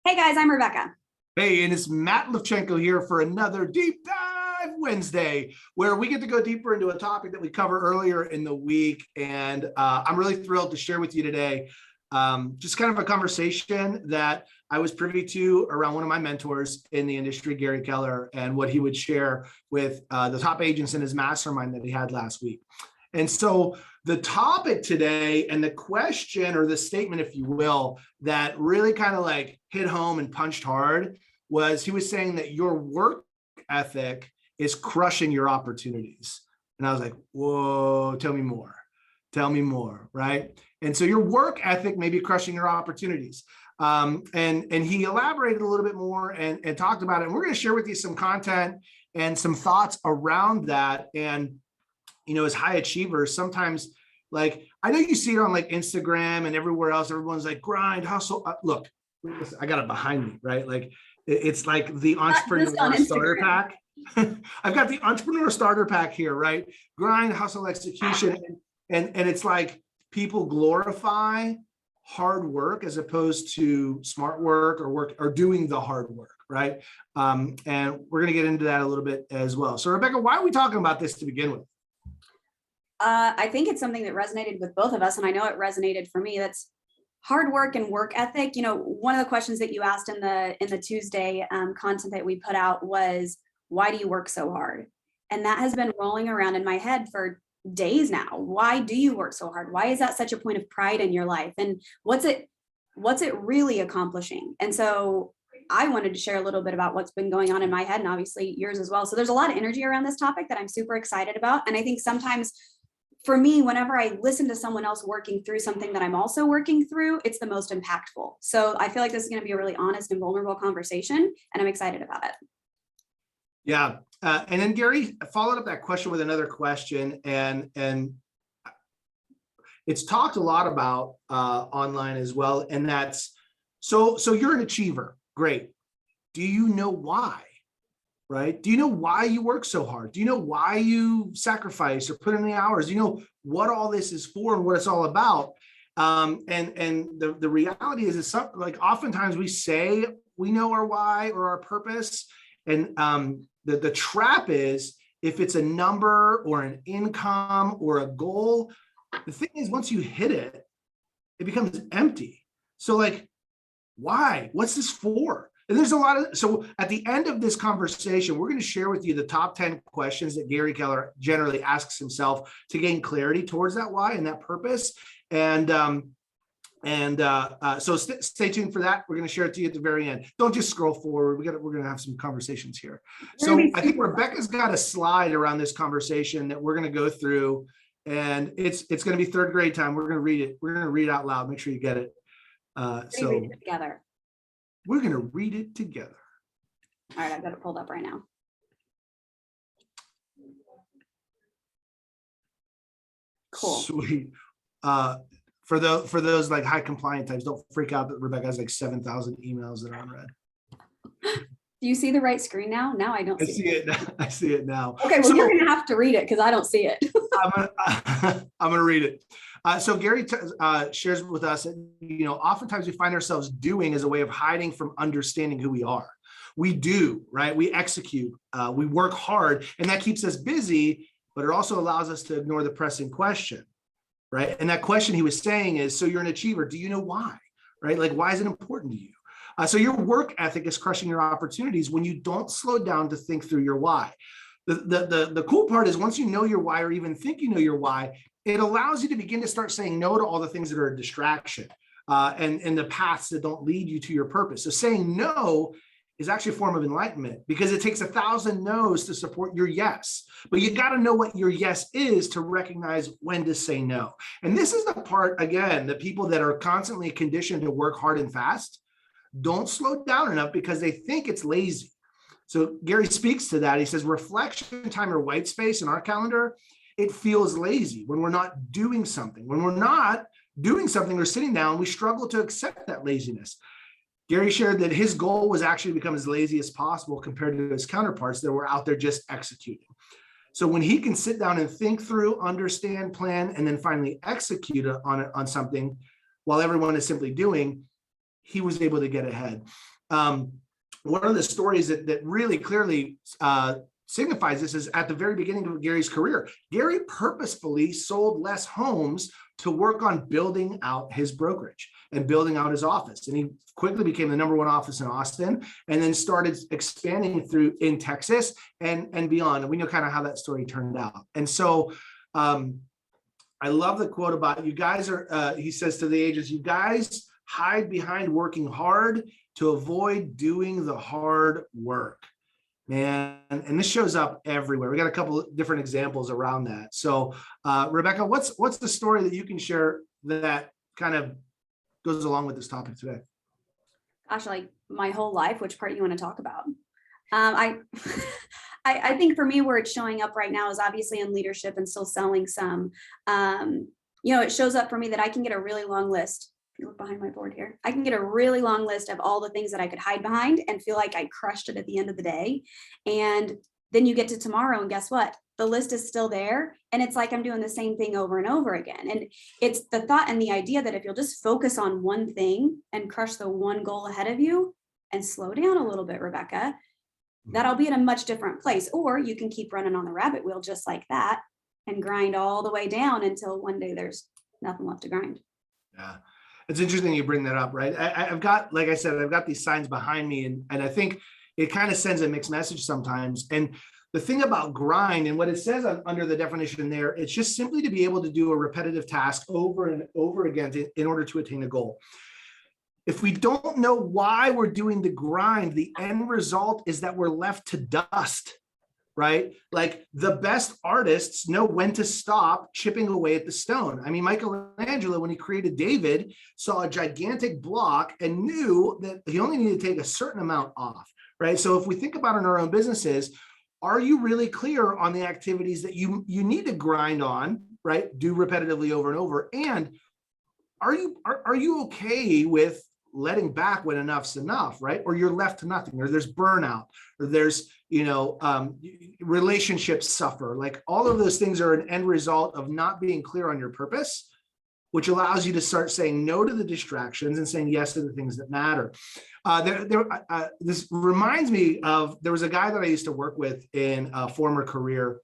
Hey guys, I'm Rebecca. Hey, and it's Matt Levchenko here for another Deep Dive Wednesday, where we get to go deeper into a topic that we covered earlier in the week. And I'm really thrilled to share with you today just kind of a conversation that I was privy to around one of my mentors in the industry, Gary Keller, and what he would share with the top agents in his mastermind that he had last week. And so the topic today and the question or the statement, if you will, that really kind of like hit home and punched hard was he was saying that your work ethic is crushing your opportunities. And I was like, whoa, tell me more, right? And so your work ethic may be crushing your opportunities. And he elaborated a little bit more and talked about it. And we're going to share with you some content and some thoughts around that. And you know, as high achievers, sometimes like, I know you see it on like Instagram and everywhere else, everyone's like grind, hustle. Look, I got it behind me, right? Like it's like the entrepreneur starter pack. I've got the entrepreneur starter pack here, right? Grind, hustle, execution. And it's like people glorify hard work as opposed to smart work or doing the hard work, right? And we're going to get into that a little bit as well. So Rebecca, why are we talking about this to begin with? I think it's something that resonated with both of us, and I know it resonated for me. That's hard work and work ethic. You know, one of the questions that you asked in the Tuesday content that we put out was, why do you work so hard? And that has been rolling around in my head for days now. Why do you work so hard? Why is that such a point of pride in your life? And what's it really accomplishing? And so I wanted to share a little bit about what's been going on in my head, and obviously yours as well. So there's a lot of energy around this topic that I'm super excited about. And I think sometimes for me, whenever I listen to someone else working through something that I'm also working through, it's the most impactful. So I feel like this is going to be a really honest and vulnerable conversation, and I'm excited about it. Yeah. And then Gary followed up that question with another question, and it's talked a lot about online as well. And that's, so you're an achiever. Great. Do you know why? Right? Do you know why you work so hard? Do you know why you sacrifice or put in the hours? Do you know what all this is for and what it's all about? And the reality is something like oftentimes we say we know our why or our purpose. And the trap is if it's a number or an income or a goal, the thing is once you hit it, it becomes empty. So like, why? What's this for? And there's a lot of, so at the end of this conversation, we're going to share with you the top 10 questions that Gary Keller generally asks himself to gain clarity towards that why and that purpose. And so stay tuned for that. We're going to share it to you at the very end. Don't just scroll forward. We're going to have some conversations here. So I think Rebecca's got a slide around this conversation that we're going to go through, and it's going to be third grade time. We're going to read it. We're going to read it out loud. Make sure you get it. So read it together. We're going to read it together. All right, I've got it pulled up right now. Cool. Sweet. For those like high compliant types, don't freak out that Rebecca has like 7,000 emails that are unread. Do you see the right screen now? Now I don't see it. I see it now. Okay, well, you're going to have to read it because I don't see it. I'm gonna read it. So Gary shares with us that, you know, oftentimes we find ourselves doing as a way of hiding from understanding who we are. We do, right? We execute, we work hard, and that keeps us busy, but it also allows us to ignore the pressing question, right? And that question he was saying is, so you're an achiever. Do you know why, right? Like, why is it important to you? So your work ethic is crushing your opportunities when you don't slow down to think through your why. The cool part is once you know your why or even think you know your why, it allows you to begin to start saying no to all the things that are a distraction and the paths that don't lead you to your purpose. So saying no is actually a form of enlightenment because it takes 1,000 no's to support your yes. But you got to know what your yes is to recognize when to say no. And this is the part, again, the people that are constantly conditioned to work hard and fast don't slow down enough because they think it's lazy. So Gary speaks to that. He says reflection time or white space in our calendar, it feels lazy when we're not doing something. When we're not doing something or sitting down, we struggle to accept that laziness. Gary shared that his goal was actually to become as lazy as possible compared to his counterparts that were out there just executing. So when he can sit down and think through, understand, plan, and then finally execute on something while everyone is simply doing, he was able to get ahead. One of the stories that really clearly signifies this is at the very beginning of Gary's career. Gary purposefully sold less homes to work on building out his brokerage and building out his office. And he quickly became the #1 office in Austin, and then started expanding through in Texas and beyond. And we know kind of how that story turned out. And so I love the quote about you guys are, he says to the agents, you guys hide behind working hard to avoid doing the hard work. Man, and this shows up everywhere. We got a couple of different examples around that. So Rebecca, what's the story that you can share that kind of goes along with this topic today? Gosh, like my whole life, which part do you want to talk about? I think for me, where it's showing up right now is obviously in leadership and still selling some. It shows up for me that I can get a really long list. If you look behind my board here, I can get a really long list of all the things that I could hide behind and feel like I crushed it at the end of the day. And then you get to tomorrow, and guess what? The list is still there. And it's like I'm doing the same thing over and over again. And it's the thought and the idea that if you'll just focus on one thing and crush the one goal ahead of you and slow down a little bit, Rebecca, that'll be in a much different place. Or you can keep running on the rabbit wheel just like that and grind all the way down until one day there's nothing left to grind. Yeah. It's interesting you bring that up, right? I've got, like I said, I've got these signs behind me, and I think it kind of sends a mixed message sometimes. And the thing about grind and what it says under the definition there, it's just simply to be able to do a repetitive task over and over again in order to attain a goal. If we don't know why we're doing the grind, the end result is that we're left to dust, right? Like the best artists know when to stop chipping away at the stone. I mean, Michelangelo, when he created David, saw a gigantic block and knew that he only needed to take a certain amount off, right? So if we think about in our own businesses, are you really clear on the activities that you need to grind on, right? Do repetitively over and over. And are you okay with letting back when enough's enough, right? Or you're left to nothing, or there's burnout, or there's, relationships suffer. Like all of those things are an end result of not being clear on your purpose, which allows you to start saying no to the distractions and saying yes to the things that matter. This reminds me of, there was a guy that I used to work with in a former career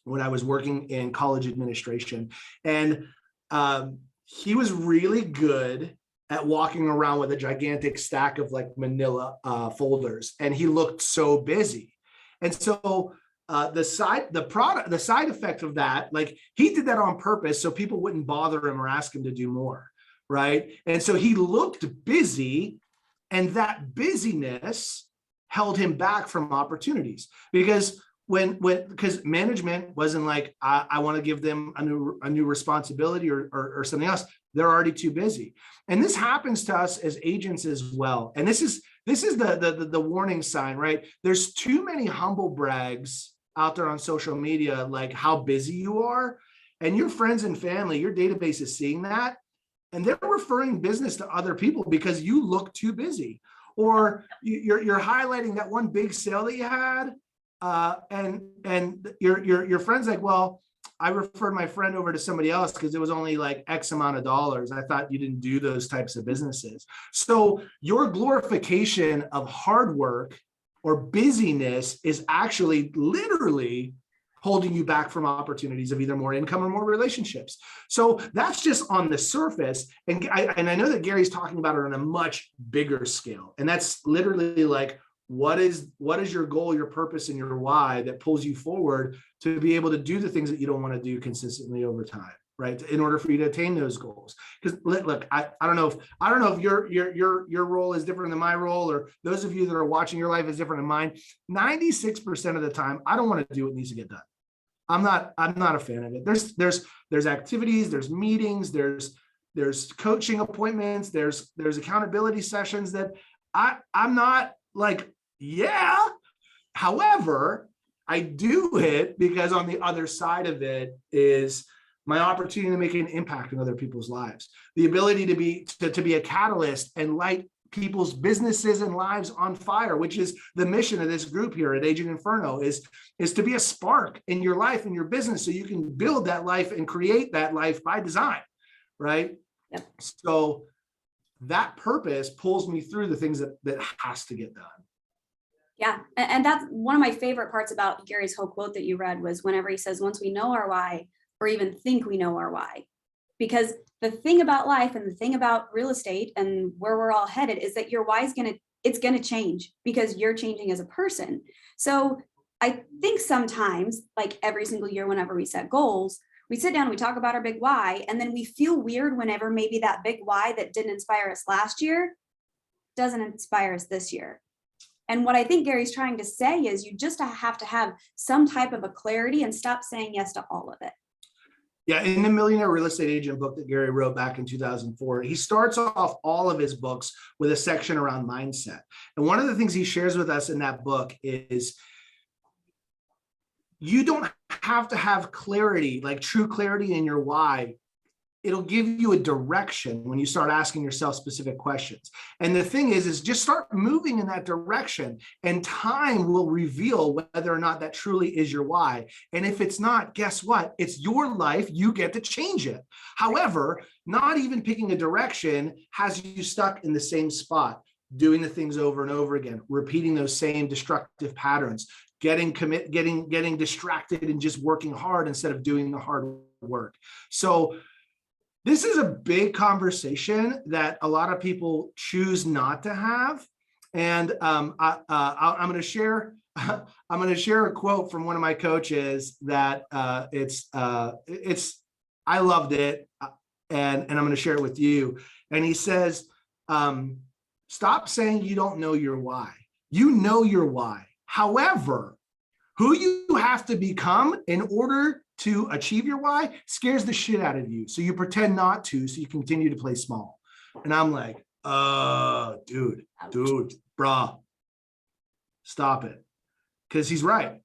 when I was working in college administration. And he was really good at walking around with a gigantic stack of like manila folders, and he looked so busy. And so the side effect of that, like he did that on purpose so people wouldn't bother him or ask him to do more, right? And so he looked busy, and that busyness held him back from opportunities, because because management wasn't like, I want to give them a new responsibility or something else. They're already too busy. And this happens to us as agents as well. And this is the warning sign, right? There's too many humble brags out there on social media, like how busy you are, and your friends and family, your database is seeing that, and they're referring business to other people because you look too busy, or you're highlighting that one big sale that you had, and your friend's like, well, I referred my friend over to somebody else because it was only like X amount of dollars. I thought you didn't do those types of businesses. So your glorification of hard work or busyness is actually literally holding you back from opportunities of either more income or more relationships. So that's just on the surface. And I know that Gary's talking about it on a much bigger scale. And that's literally like, what is your goal, your purpose, and your why that pulls you forward to be able to do the things that you don't want to do consistently over time, right? In order for you to attain those goals. Because look, I don't know if your role is different than my role, or those of you that are watching, your life is different than mine. 96% of the time, I don't want to do what needs to get done. I'm not a fan of it. There's activities, there's meetings, there's coaching appointments, there's accountability sessions that I'm not like, yeah. However, I do it because on the other side of it is my opportunity to make an impact in other people's lives, the ability to be a catalyst and light people's businesses and lives on fire, which is the mission of this group here at Agent Inferno, is to be a spark in your life and your business so you can build that life and create that life by design, right? Yep. So that purpose pulls me through the things that has to get done. Yeah. And that's one of my favorite parts about Gary's whole quote that you read was whenever he says, once we know our why, or even think we know our why. Because the thing about life and the thing about real estate and where we're all headed is that your why is it's going to change because you're changing as a person. So I think sometimes, like every single year, whenever we set goals, we sit down, we talk about our big why, and then we feel weird whenever maybe that big why that didn't inspire us last year doesn't inspire us this year. And what I think Gary's trying to say is you just have to have some type of a clarity and stop saying yes to all of it. Yeah, in the Millionaire Real Estate Agent book that Gary wrote back in 2004, he starts off all of his books with a section around mindset. And one of the things he shares with us in that book is you don't have to have clarity, like true clarity in your why. It'll give you a direction when you start asking yourself specific questions. And the thing is just start moving in that direction, and time will reveal whether or not that truly is your why. And if it's not, guess what? It's your life. You get to change it. However, not even picking a direction has you stuck in the same spot, doing the things over and over again, repeating those same destructive patterns, getting distracted and just working hard instead of doing the hard work. So this is a big conversation that a lot of people choose not to have. And I'm going to share a quote from one of my coaches that I loved it, and I'm going to share it with you. And he says, stop saying you don't know your why. You know your why. However, who you have to become in order to achieve your why scares the shit out of you. So you pretend not to, so you continue to play small. And I'm like, dude, bruh, stop it. Because he's right.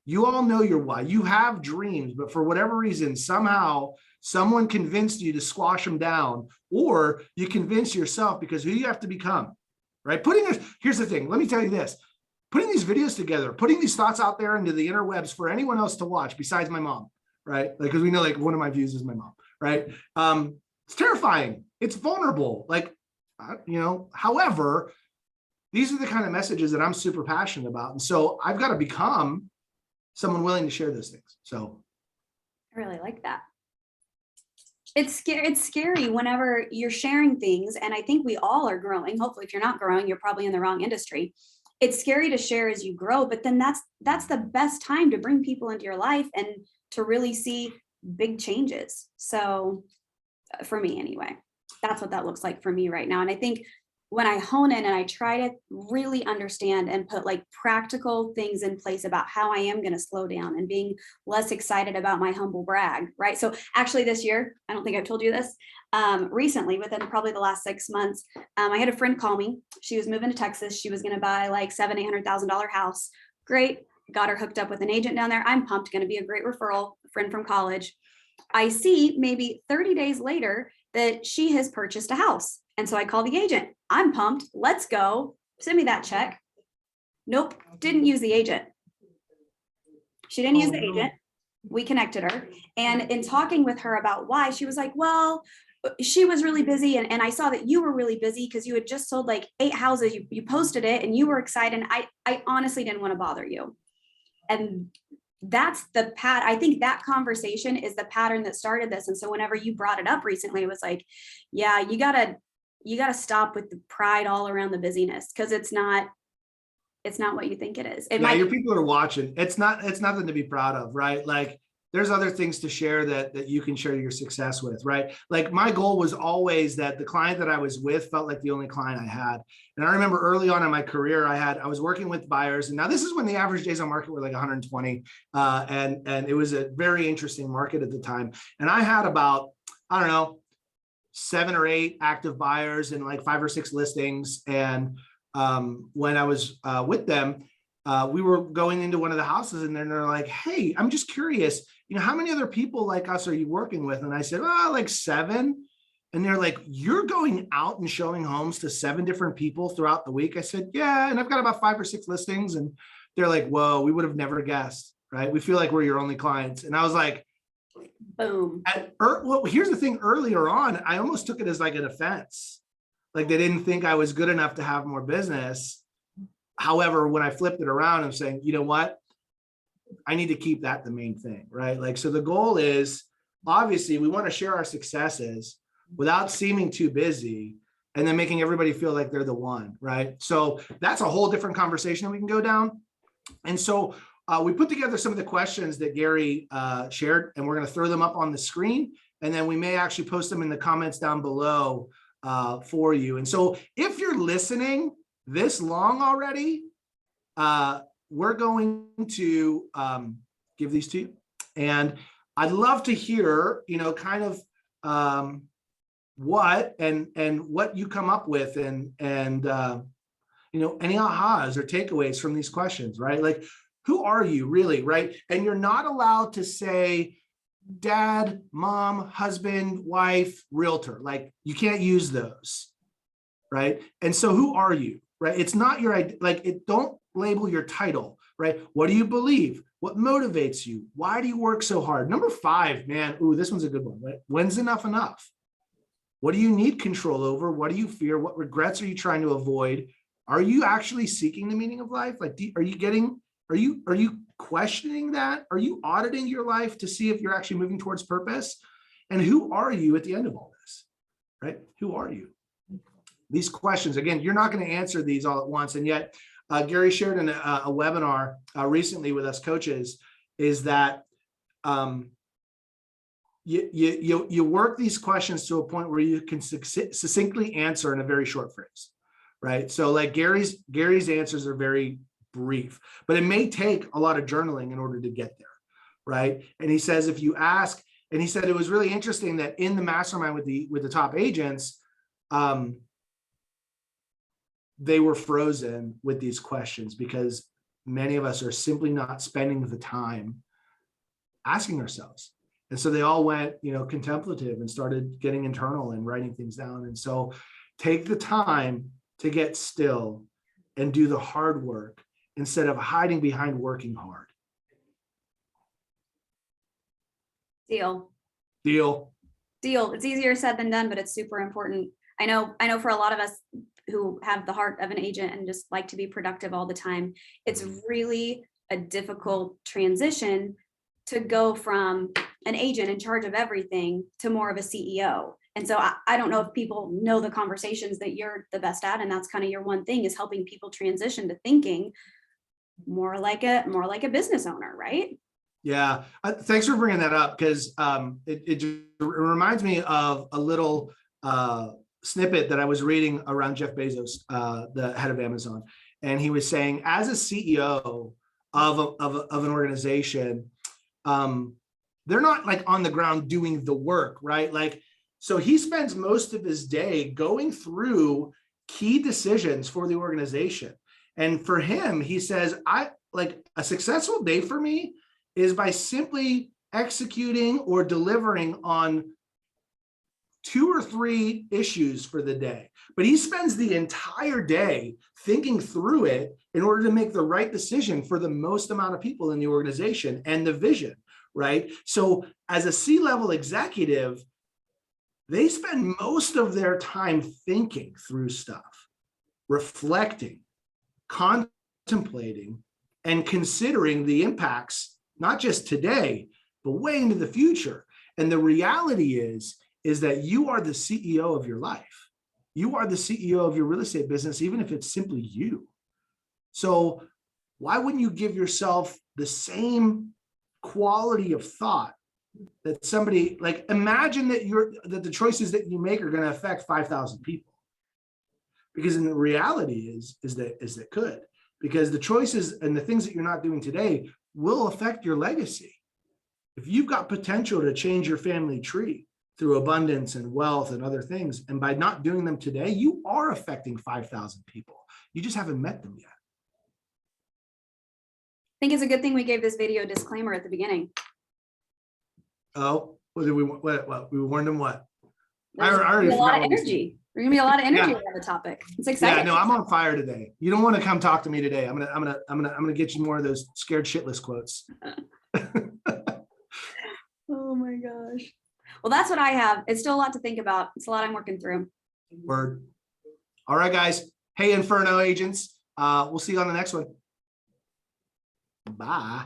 You all know your why. You have dreams, but for whatever reason, somehow someone convinced you to squash them down, or you convince yourself because who you have to become, right? Here's the thing. Let me tell you this. Putting these videos together, putting these thoughts out there into the interwebs for anyone else to watch besides my mom, right? Like, because we know like one of my views is my mom, right? It's terrifying. It's vulnerable. Like, however, these are the kind of messages that I'm super passionate about. And so I've got to become someone willing to share those things. So I really like that. It's scary whenever you're sharing things. And I think we all are growing. Hopefully, if you're not growing, you're probably in the wrong industry. It's scary to share as you grow, but then that's the best time to bring people into your life and to really see big changes. So for me anyway, that's what that looks like for me right now. And I think when I hone in and I try to really understand and put like practical things in place about how I am going to slow down and being less excited about my humble brag, right? So actually this year, I don't think I've told you this, recently, within probably the last 6 months, I had a friend call me. She was moving to Texas. She was going to buy like $700,000-$800,000 house. Great. Got her hooked up with an agent down there. I'm pumped. Going to be a great referral, a friend from college. I see maybe 30 days later that she has purchased a house. And so I call the agent. I'm pumped. Let's go. Send me that check. Nope. Didn't use the agent. She didn't use the agent. We connected her. And in talking with her about why, she was like, well, she was really busy. And I saw that you were really busy because you had just sold like 8 houses. You posted it and you were excited. And I honestly didn't want to bother you. And that's I think that conversation is the pattern that started this. And so whenever you brought it up recently, it was like, yeah, you gotta stop with the pride all around the busyness, because it's not what you think it is. Your people are watching. It's nothing to be proud of, right? Like there's other things to share that you can share your success with, right? Like my goal was always that the client that I was with felt like the only client I had. And I remember early on in my career, I was working with buyers, and now this is when the average days on market were like 120, and it was a very interesting market at the time. And I had about, I don't know, 7 or 8 active buyers and like 5 or 6 listings. And when I was with them, we were going into one of the houses, and then they're like, hey, I'm just curious, how many other people like us are you working with? And I said, like 7. And they're like, you're going out and showing homes to 7 different people throughout the week? I said, yeah. And I've got about 5 or 6 listings. And they're like, whoa, we would have never guessed, right? We feel like we're your only clients. And I was like, Boom. Well, here's the thing. Earlier on, I almost took it as like an offense. Like they didn't think I was good enough to have more business. However, when I flipped it around, I'm saying, you know what? I need to keep that the main thing, right? Like, so the goal is obviously we want to share our successes without seeming too busy and then making everybody feel like they're the one, right? So that's a whole different conversation that we can go down. And so we put together some of the questions that Gary shared, and we're going to throw them up on the screen. And then we may actually post them in the comments down below for you. And so if you're listening this long already, we're going to give these to you. And I'd love to hear, kind of what you come up with and any ahas or takeaways from these questions, right? Like, who are you really, right? And you're not allowed to say dad, mom, husband, wife, realtor. Like, you can't use those, right? And so who are you, right? It's not your, don't label your title, right? What do you believe? What motivates you? Why do you work so hard? Number 5, man. Ooh, this one's a good one, right? When's enough enough? What do you need control over? What do you fear? What regrets are you trying to avoid? Are you actually seeking the meaning of life? Like, are you questioning that? Are you auditing your life to see if you're actually moving towards purpose? And who are you at the end of all this, right? Who are you? These questions, again, you're not going to answer these all at once. And yet, Gary shared in a webinar recently with us coaches is that you work these questions to a point where you can succinctly answer in a very short phrase, right? So like Gary's answers are very brief, but it may take a lot of journaling in order to get there, right? And he says if you ask, and he said it was really interesting that in the mastermind with the top agents, they were frozen with these questions because many of us are simply not spending the time asking ourselves. And so they all went, contemplative and started getting internal and writing things down. And so take the time to get still and do the hard work instead of hiding behind working hard. Deal. It's easier said than done, but it's super important. I know for a lot of us who have the heart of an agent and just like to be productive all the time, it's really a difficult transition to go from an agent in charge of everything to more of a CEO. And so I don't know if people know the conversations that you're the best at, and that's kind of your one thing, is helping people transition to thinking more like a business owner, right? Yeah, thanks for bringing that up, because it reminds me of a little snippet that I was reading around Jeff Bezos, the head of Amazon, and he was saying, as a CEO of an organization, they're not like on the ground doing the work, right? Like, so he spends most of his day going through key decisions for the organization. And for him, he says, a successful day for me is by simply executing or delivering on 2 or 3 issues for the day. But he spends the entire day thinking through it in order to make the right decision for the most amount of people in the organization and the vision, right? So as a C-level executive, they spend most of their time thinking through stuff, reflecting, contemplating, and considering the impacts, not just today, but way into the future. And the reality is that you are the CEO of your life. You are the CEO of your real estate business, even if it's simply you. So why wouldn't you give yourself the same quality of thought that somebody, like, imagine that the choices that you make are going to affect 5,000 people? Because in the reality is that could, because the choices and the things that you're not doing today will affect your legacy. If you've got potential to change your family tree through abundance and wealth and other things, and by not doing them today, you are affecting 5,000 people. You just haven't met them yet. I think it's a good thing we gave this video disclaimer at the beginning. Oh, we warned them what? There's gonna be a lot of energy. There's gonna be a lot of energy around the topic. It's exciting. Yeah, no, I'm on fire today. You don't want to come talk to me today. I'm gonna get you more of those scared shitless quotes. Oh Oh my gosh. Well, that's what I have. It's still a lot to think about. It's a lot I'm working through. Word. All right, guys. Hey, Inferno agents. We'll see you on the next one. Bye.